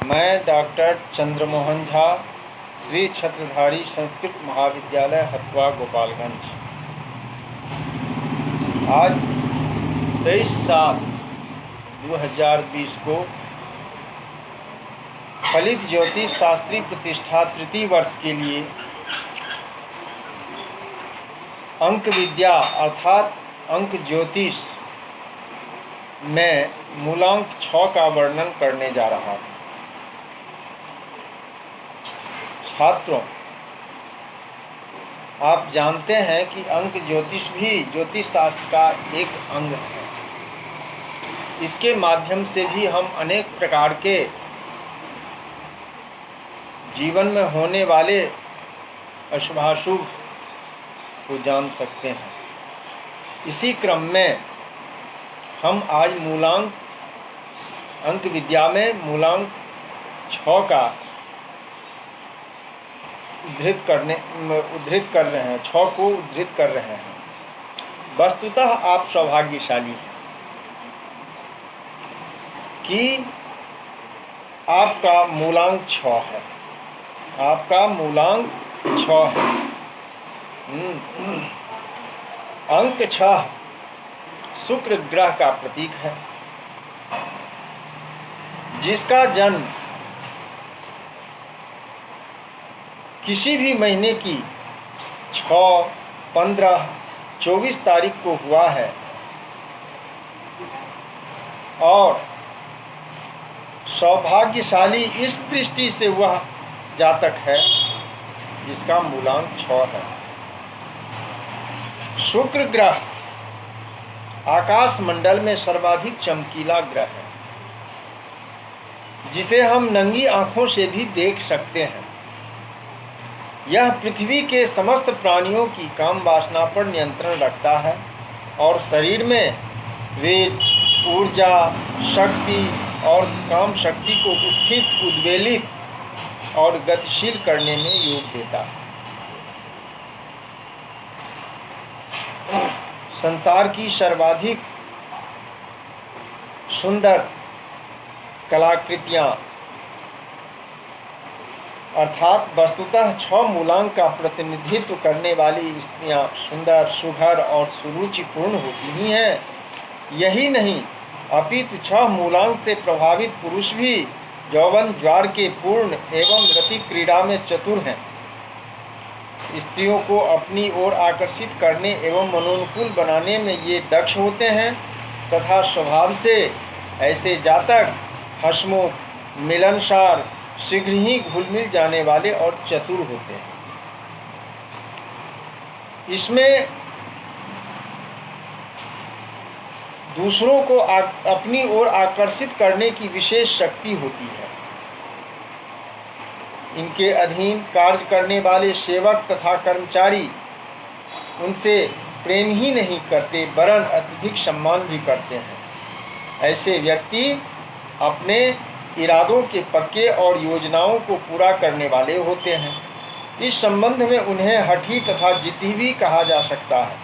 मैं डॉक्टर चंद्रमोहन झा, श्री छत्रधारी संस्कृत महाविद्यालय हथुआ गोपालगंज। आज 23/7/2020 को फलित ज्योतिष शास्त्री प्रतिष्ठा तृतीय वर्ष के लिए अंक विद्या अर्थात अंक ज्योतिष में मूलांक 6 का वर्णन करने जा रहा हूँ। छात्रों, आप जानते हैं कि अंक ज्योतिष भी ज्योतिष शास्त्र का एक अंग है। इसके माध्यम से भी हम अनेक प्रकार के जीवन में होने वाले अशुभाशुभ को जान सकते हैं। इसी क्रम में हम आज मूलांक अंक विद्या में मूलांक 6 का उद्धृत कर रहे हैं, 6 को उद्धृत कर रहे हैं। वस्तुतः आप सौभाग्यशाली हैं कि आपका मूलांक 6 है। आपका मूलांक 6 है। अंक 6 शुक्र ग्रह का प्रतीक है, जिसका जन्म किसी भी महीने की 6, 15, 24 तारीख को हुआ है और सौभाग्यशाली इस दृष्टि से वह जातक है जिसका मूलांक 6 है। शुक्र ग्रह आकाश मंडल में सर्वाधिक चमकीला ग्रह है, जिसे हम नंगी आंखों से भी देख सकते हैं। यह पृथ्वी के समस्त प्राणियों की काम वासना पर नियंत्रण रखता है और शरीर में वीर, ऊर्जा, शक्ति और काम शक्ति को उत्थित, उद्वेलित और गतिशील करने में योग देता है। संसार की सर्वाधिक सुंदर कलाकृतियाँ अर्थात वस्तुतः 6 मूलांक का प्रतिनिधित्व करने वाली स्त्रियां सुंदर, सुघर और सुरुचिपूर्ण होती ही हैं। यही नहीं, अपितु 6 मूलांक से प्रभावित पुरुष भी यौवन ज्वार के पूर्ण एवं रति क्रीड़ा में चतुर हैं। स्त्रियों को अपनी ओर आकर्षित करने एवं मनोनुकूल बनाने में ये दक्ष होते हैं तथा स्वभाव से ऐसे जातक हंसमुख, मिलनसार, शीघ्र ही घुल मिल जाने वाले और चतुर होते हैं। इसमें दूसरों को अपनी ओर आकर्षित करने की विशेष शक्ति होती है। इनके अधीन कार्य करने वाले सेवक तथा कर्मचारी उनसे प्रेम ही नहीं करते वरन अत्यधिक सम्मान भी करते हैं। ऐसे व्यक्ति अपने इरादों के पक्के और योजनाओं को पूरा करने वाले होते हैं। इस संबंध में उन्हें हठी तथा जिद्दी भी कहा जा सकता है।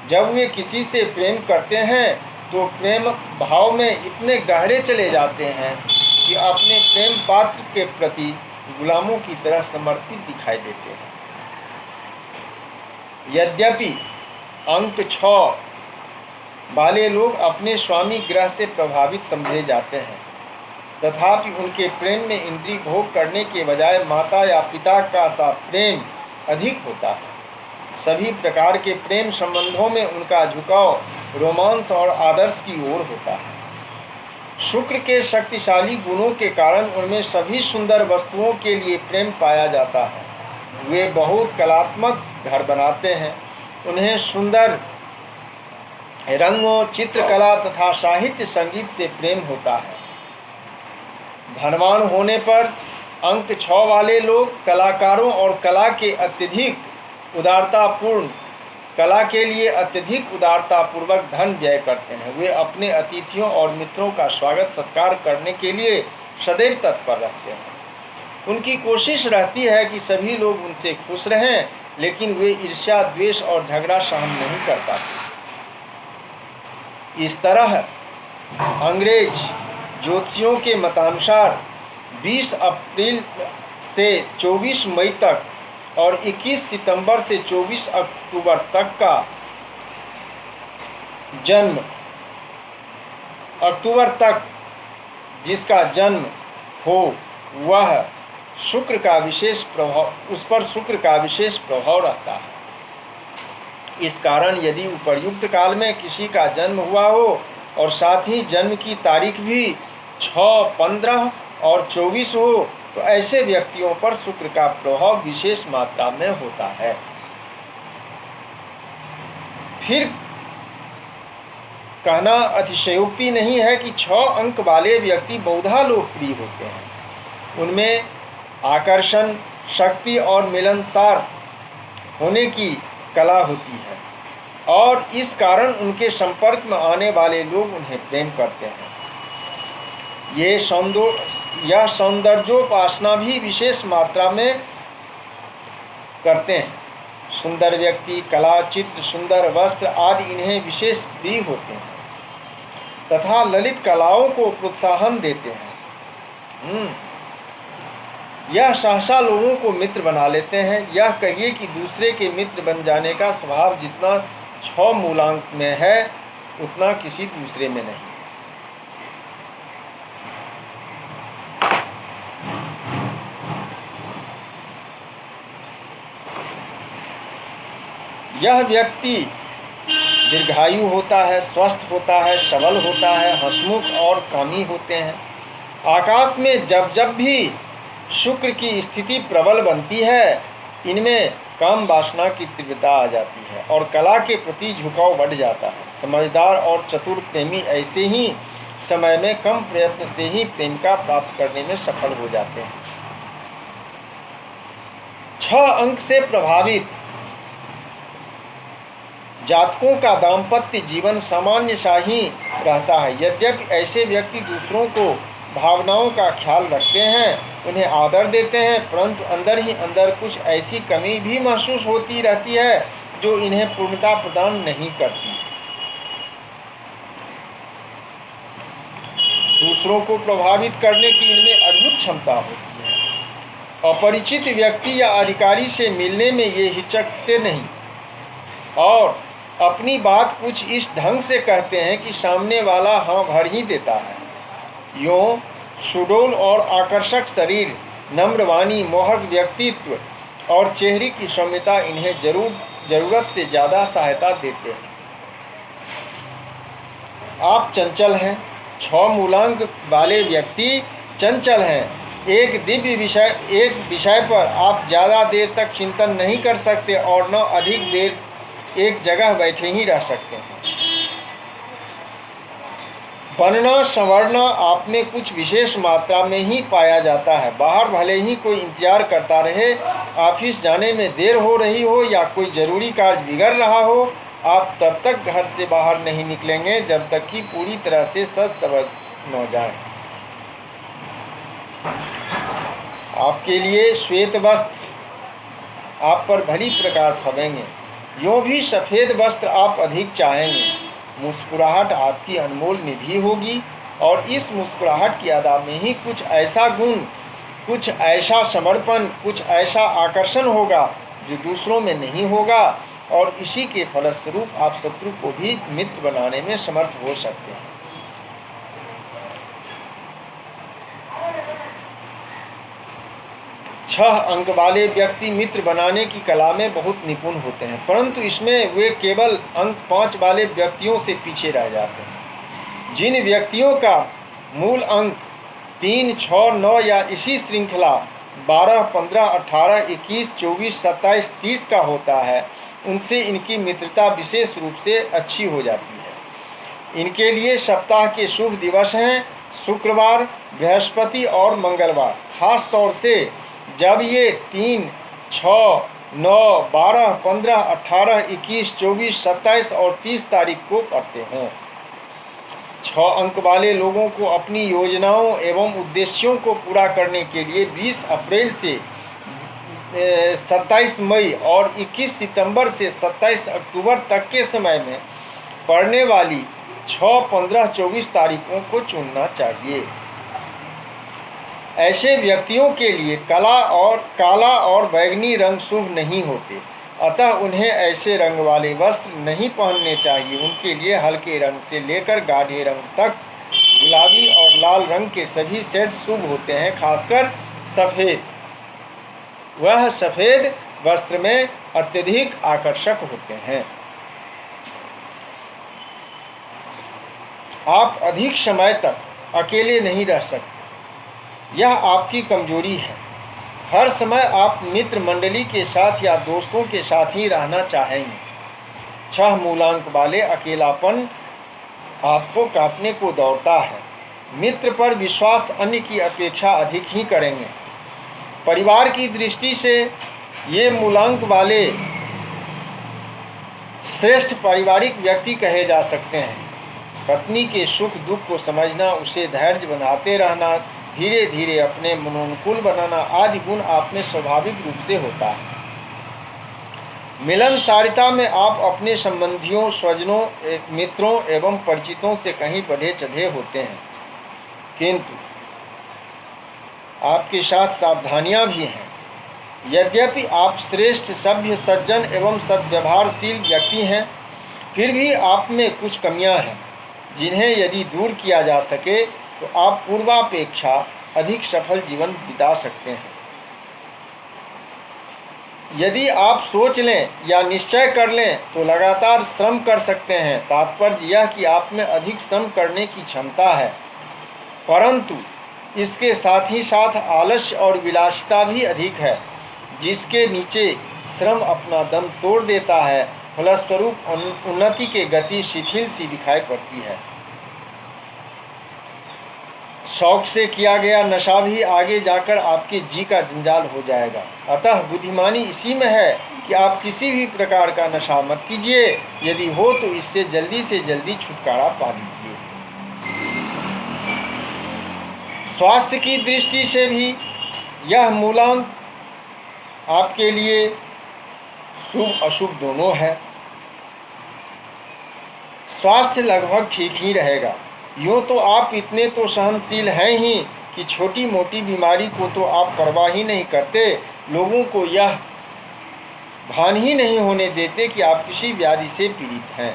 जब वे किसी से प्रेम करते हैं तो प्रेम भाव में इतने गहरे चले जाते हैं कि अपने प्रेम पात्र के प्रति गुलामों की तरह समर्पित दिखाई देते हैं। यद्यपि अंक 6 वाले लोग अपने स्वामी ग्रह से प्रभावित समझे जाते हैं, तथापि उनके प्रेम में इंद्रिय भोग करने के बजाय माता या पिता का सा प्रेम अधिक होता है। सभी प्रकार के प्रेम संबंधों में उनका झुकाव रोमांस और आदर्श की ओर होता है। शुक्र के शक्तिशाली गुणों के कारण उनमें सभी सुंदर वस्तुओं के लिए प्रेम पाया जाता है। वे बहुत कलात्मक घर बनाते हैं। उन्हें सुंदर रंगों, चित्रकला तथा साहित्य संगीत से प्रेम होता है। धनवान होने पर अंक 6 वाले लोग कलाकारों और कला के लिए अत्यधिक उदारतापूर्वक धन व्यय करते हैं। वे अपने अतिथियों और मित्रों का स्वागत सत्कार करने के लिए सदैव तत्पर रहते हैं। उनकी कोशिश रहती है कि सभी लोग उनसे खुश रहें, लेकिन वे ईर्ष्या, द्वेष और झगड़ा सहन नहीं कर पाते। इस तरह अंग्रेज ज्योतिषियों के मतानुसार 20 अप्रैल से 24 मई तक और 21 सितंबर से 24 अक्टूबर तक का जन्म, अक्टूबर तक जिसका जन्म हो वह शुक्र का विशेष प्रभाव, उस पर शुक्र का विशेष प्रभाव रहता है। इस कारण यदि उपर्युक्त काल में किसी का जन्म हुआ हो और साथ ही जन्म की तारीख भी 6, 15 और 24 हो तो ऐसे व्यक्तियों पर शुक्र का प्रभाव विशेष मात्रा में होता है। फिर कहना अतिशयोक्ति नहीं है कि 6 अंक वाले व्यक्ति बहुधा लोकप्रिय होते हैं। उनमें आकर्षण, शक्ति और मिलनसार होने की कला होती है और इस कारण उनके संपर्क में आने वाले लोग उन्हें प्रेम करते हैं। यह सौंदर्योपासना भी विशेष मात्रा में करते हैं। सुंदर व्यक्ति, कला, चित्र, सुंदर वस्त्र आदि इन्हें विशेष प्रिय होते हैं तथा ललित कलाओं को प्रोत्साहन देते हैं। यह सहसा लोगों को मित्र बना लेते हैं। यह कहिए कि दूसरे के मित्र बन जाने का स्वभाव जितना 6 मूलांक में है उतना किसी दूसरे में नहीं। यह व्यक्ति दीर्घायु होता है, स्वस्थ होता है, सबल होता है, हंसमुख और कामी होते हैं। आकाश में जब जब भी शुक्र की स्थिति प्रबल बनती है इनमें काम वासना की तीव्रता आ जाती है और कला के प्रति झुकाव बढ़ जाता है। समझदार और चतुर प्रेमी ऐसे ही समय में कम प्रयत्न से ही प्रेम का प्राप्त करने में सफल हो जाते हैं। 6 अंक से प्रभावित जातकों का दाम्पत्य जीवन सामान्य सा ही रहता है। यद्यपि ऐसे व्यक्ति दूसरों को भावनाओं का ख्याल रखते हैं, उन्हें आदर देते हैं, परंतु अंदर ही अंदर कुछ ऐसी कमी भी महसूस होती रहती है जो इन्हें पूर्णता प्रदान नहीं करती। दूसरों को प्रभावित करने की इनमें अद्भुत क्षमता होती है। अपरिचित व्यक्ति या अधिकारी से मिलने में ये हिचकते नहीं और अपनी बात कुछ इस ढंग से कहते हैं कि सामने वाला हाँ भर ही देता है। यूँ सुडौल और आकर्षक शरीर, नम्र वाणी, मोहक व्यक्तित्व और चेहरे की सौम्यता इन्हें जरूरत से ज़्यादा सहायता देते हैं। आप चंचल हैं। 6 मूलांक वाले व्यक्ति चंचल हैं। एक विषय पर आप ज़्यादा देर तक चिंतन नहीं कर सकते और न अधिक देर एक जगह बैठे ही रह सकते हैं। बनना संवरना आप में कुछ विशेष मात्रा में ही पाया जाता है। बाहर भले ही कोई इंतजार करता रहे, ऑफिस जाने में देर हो रही हो या कोई ज़रूरी कार्य बिगड़ रहा हो, आप तब तक घर से बाहर नहीं निकलेंगे जब तक कि पूरी तरह से सज संवर न जाए। आपके लिए श्वेत वस्त्र आप पर भली प्रकार फबेंगे। यूँ भी सफ़ेद वस्त्र आप अधिक चाहेंगे। मुस्कुराहट आपकी अनमोल निधि होगी और इस मुस्कुराहट की अदा में ही कुछ ऐसा गुण, कुछ ऐसा समर्पण, कुछ ऐसा आकर्षण होगा जो दूसरों में नहीं होगा और इसी के फलस्वरूप आप शत्रु को भी मित्र बनाने में समर्थ हो सकते हैं। छह अंक वाले व्यक्ति मित्र बनाने की कला में बहुत निपुण होते हैं, परंतु इसमें वे केवल अंक 5 वाले व्यक्तियों से पीछे रह जाते हैं। जिन व्यक्तियों का मूल अंक 3, 6, 9 या इसी श्रृंखला 12, 15, 18, 21, 24, 27, 30 का होता है, उनसे इनकी मित्रता विशेष रूप से अच्छी हो जाती है। इनके लिए सप्ताह के शुभ दिवस हैं शुक्रवार, बृहस्पति और मंगलवार। खास तौर से जब ये 3, 6, 9, 12, 15, 18, 21, 24, 27 और 30 तारीख को पढ़ते हैं। 6 अंक वाले लोगों को अपनी योजनाओं एवं उद्देश्यों को पूरा करने के लिए 20 अप्रैल से 27 मई और 21 सितंबर से 27 अक्टूबर तक के समय में पड़ने वाली 6, 15, 24 तारीखों को चुनना चाहिए। ऐसे व्यक्तियों के लिए काला और बैंगनी रंग शुभ नहीं होते, अतः उन्हें ऐसे रंग वाले वस्त्र नहीं पहनने चाहिए। उनके लिए हल्के रंग से लेकर गाढ़े रंग तक गुलाबी और लाल रंग के सभी शेड शुभ होते हैं, खासकर सफ़ेद। वह सफ़ेद वस्त्र में अत्यधिक आकर्षक होते हैं। आप अधिक समय तक अकेले नहीं रह सकते, यह आपकी कमजोरी है। हर समय आप मित्र मंडली के साथ या दोस्तों के साथ ही रहना चाहेंगे। 6 मूलांक वाले अकेलापन आपको काटने को दौड़ता है। मित्र पर विश्वास अन्य की अपेक्षा अधिक ही करेंगे। परिवार की दृष्टि से ये मूलांक वाले श्रेष्ठ पारिवारिक व्यक्ति कहे जा सकते हैं। पत्नी के सुख दुख को समझना, उसे धैर्य बनाते रहना, धीरे धीरे अपने मनोनुकूल बनाना आदि गुण आप में स्वाभाविक रूप से होता है। मिलनसारिता में आप अपने संबंधियों, स्वजनों, मित्रों एवं परिचितों से कहीं बढ़े चढ़े होते हैं, किंतु आपके साथ सावधानियां भी हैं। यद्यपि आप श्रेष्ठ, सभ्य, सज्जन एवं सद्व्यवहारशील व्यक्ति हैं, फिर भी आप में कुछ कमियां हैं, जिन्हें यदि दूर किया जा सके तो आप पूर्वापेक्षा अधिक सफल जीवन बिता सकते हैं। यदि आप सोच लें या निश्चय कर लें तो लगातार श्रम कर सकते हैं। तात्पर्य यह कि आप में अधिक श्रम करने की क्षमता है, परंतु इसके साथ ही साथ आलस्य और विलासिता भी अधिक है, जिसके नीचे श्रम अपना दम तोड़ देता है। फलस्वरूप उन्नति की गति शिथिल सी दिखाई पड़ती है। शौक से किया गया नशा भी आगे जाकर आपके जी का जंजाल हो जाएगा। अतः बुद्धिमानी इसी में है कि आप किसी भी प्रकार का नशा मत कीजिए, यदि हो तो इससे जल्दी से जल्दी छुटकारा पा लीजिए। स्वास्थ्य की दृष्टि से भी यह मूलांक आपके लिए शुभ अशुभ दोनों है। स्वास्थ्य लगभग ठीक ही रहेगा। यूँ तो आप इतने तो सहनशील हैं ही कि छोटी मोटी बीमारी को तो आप परवाह ही नहीं करते। लोगों को यह भान ही नहीं होने देते कि आप किसी व्याधि से पीड़ित हैं।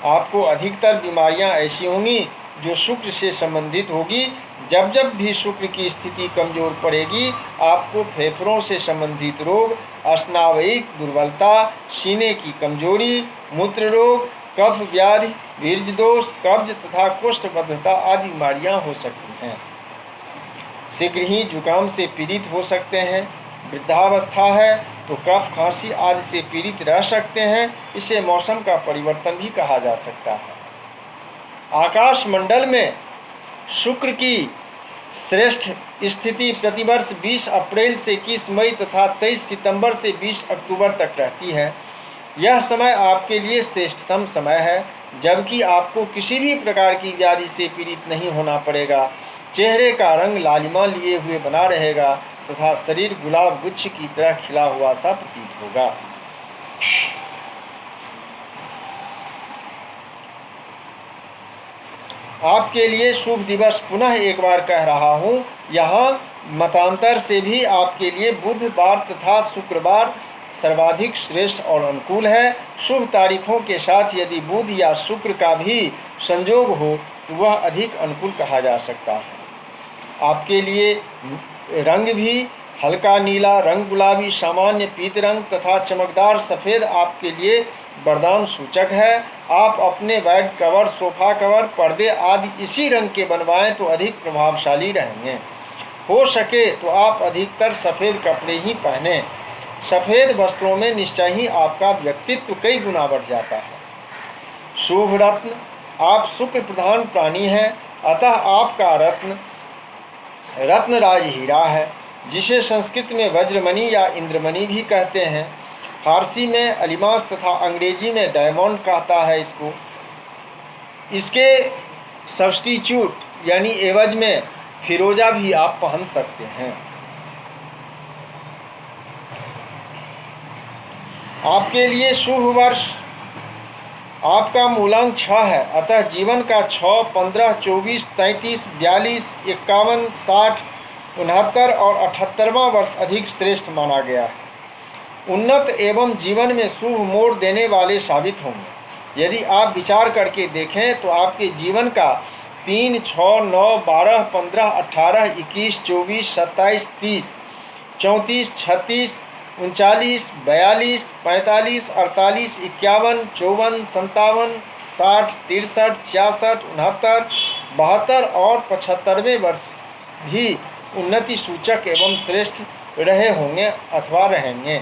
आपको अधिकतर बीमारियां ऐसी होंगी जो शुक्र से संबंधित होगी। जब जब भी शुक्र की स्थिति कमजोर पड़ेगी, आपको फेफड़ों से संबंधित रोग, स्नावयिक दुर्बलता, सीने की कमजोरी, मूत्र रोग, कफ व्याधि, वीर्य दोष, कब्ज तथा कोष्ठबद्धता आदि बीमारियां हो सकती हैं। शीघ्र ही जुकाम से पीड़ित हो सकते हैं। वृद्धावस्था है तो कफ, खांसी आदि से पीड़ित रह सकते हैं। इसे मौसम का परिवर्तन भी कहा जा सकता है। आकाश मंडल में शुक्र की श्रेष्ठ स्थिति प्रतिवर्ष 20 अप्रैल से 21 मई तथा 23 सितंबर से 20 अक्टूबर तक रहती है। यह समय आपके लिए श्रेष्ठतम समय है, जबकि आपको किसी भी प्रकार की व्याधि से पीड़ित नहीं होना पड़ेगा। चेहरे का रंग लालिमा लिए हुए बना रहेगा तथा शरीर गुलाब गुच्छ की तरह खिला हुआ सा प्रतीत होगा। आपके लिए शुभ दिवस पुनः एक बार कह रहा हूँ। यहाँ मतांतर से भी आपके लिए बुधवार तथा शुक्रवार सर्वाधिक श्रेष्ठ और अनुकूल है। शुभ तारीखों के साथ यदि बुध या शुक्र का भी संयोग हो तो वह अधिक अनुकूल कहा जा सकता है। आपके लिए रंग भी हल्का नीला, रंग गुलाबी, सामान्य पीत रंग तथा चमकदार सफ़ेद आपके लिए वरदान सूचक है। आप अपने बेड कवर, सोफा कवर, पर्दे आदि इसी रंग के बनवाएं तो अधिक प्रभावशाली रहेंगे। हो सके तो आप अधिकतर सफ़ेद कपड़े ही पहनें। सफ़ेद वस्त्रों में निश्चय ही आपका व्यक्तित्व कई गुना बढ़ जाता है। शुभ रत्न, आप शुक्र प्रधान प्राणी हैं, अतः आपका रत्न रत्नराज हीरा है, जिसे संस्कृत में वज्रमणि या इंद्रमणि भी कहते हैं। फारसी में अलिमास तथा अंग्रेजी में डायमंड कहता है इसको। इसके सब्स्टिट्यूट यानी एवज में फिरोजा भी आप पहन सकते हैं। आपके लिए शुभ वर्ष आपका मूलांक 6 है, अतः जीवन का 6, 15, 24, 33, 42, 51, 60, 69 और 78वां वर्ष अधिक श्रेष्ठ माना गया है। उन्नत एवं जीवन में शुभ मोड़ देने वाले साबित होंगे। यदि आप विचार करके देखें तो आपके जीवन का 3, 6, 9, 12, 15, 18, 21, 24, 27, 30, 34, 36, 39, 42, 45, 48, 51, 54, 57, 60, 63, 66, 69, 72 और 75वें वर्ष भी उन्नति सूचक एवं श्रेष्ठ रहे होंगे अथवा रहेंगे।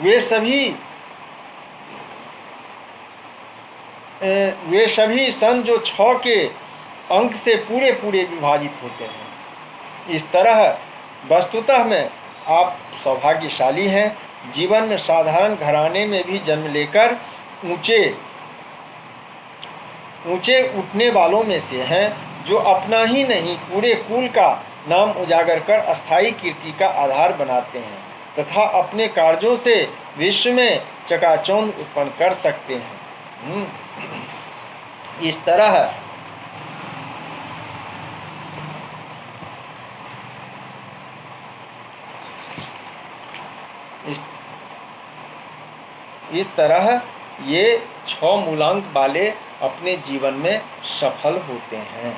वे सभी सन जो 6 के अंक से पूरे पूरे विभाजित होते हैं। इस तरह वस्तुतः में आप सौभाग्यशाली हैं। जीवन में साधारण घराने में भी जन्म लेकर ऊंचे उठने वालों में से हैं, जो अपना ही नहीं पूरे कुल का नाम उजागर कर अस्थायी कीर्ति का आधार बनाते हैं तथा अपने कार्यों से विश्व में चकाचौंध उत्पन्न कर सकते हैं। इस तरह ये 6 मूलांक वाले अपने जीवन में सफल होते हैं।